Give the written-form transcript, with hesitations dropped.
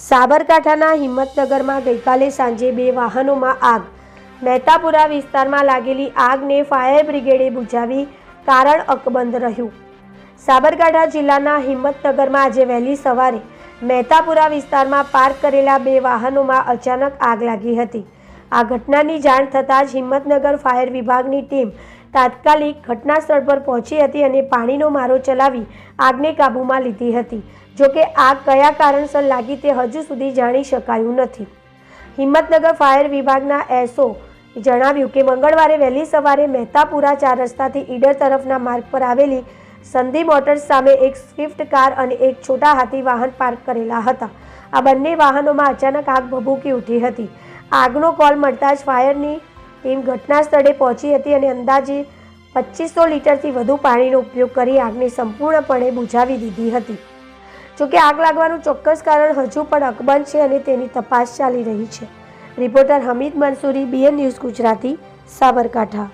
સાબરકાંઠાના હિંમતનગરમાં ગઈકાલે સાંજે બે વાહનોમાં આગ. મહેતાપુરા વિસ્તારમાં લાગેલી આગને ફાયર બ્રિગેડે બુઝાવી કારણ અકબંધ રહ્યું. સાબરકાંઠા જિલ્લાના હિંમતનગરમાં આજે વહેલી સવારે મહેતાપુરા વિસ્તારમાં પાર્ક કરેલા બે વાહનોમાં અચાનક આગ લાગી હતી. આ ઘટનાની જાણ થતાં જ હિંમતનગર ફાયર વિભાગની ટીમ તાત્કાલિક ઘટના સ્થળ પર પહોંચી હતી અને પાણીનો મારો ચલાવી આગને કાબૂમાં લીધી હતી. જોકે આગ કયા કારણસર લાગી તે હજુ સુધી જાણી શકાયું નથી. હિંમતનગર ફાયર વિભાગના એસઓ જણાવ્યું કે મંગળવારે વહેલી સવારે મહેતાપુરા 4 રસ્તાથી ઈડર તરફના માર્ગ પર આવેલી સંધિ મોટર્સ સામે એક સ્વિફ્ટ કાર અને એક છોટા હાથી વાહન પાર્ક કરેલા હતા. આ બંને વાહનોમાં અચાનક આગ ભભૂકી ઉઠી હતી. આગનો કોલ મળતા જ ફાયરની ટીમ ઘટના સ્થળે પહોંચી હતી અને અંદાજે 2500 લીટરથી વધુ પાણીનો ઉપયોગ કરી આગને સંપૂર્ણપણે બુઝાવી દીધી હતી. જોકે આગ લાગવાનું ચોક્કસ કારણ હજુ પણ અકબંધ છે અને તેની તપાસ ચાલી રહી છે. Reporter Hamid Mansuri, BN news Gujarati, Sabarkantha.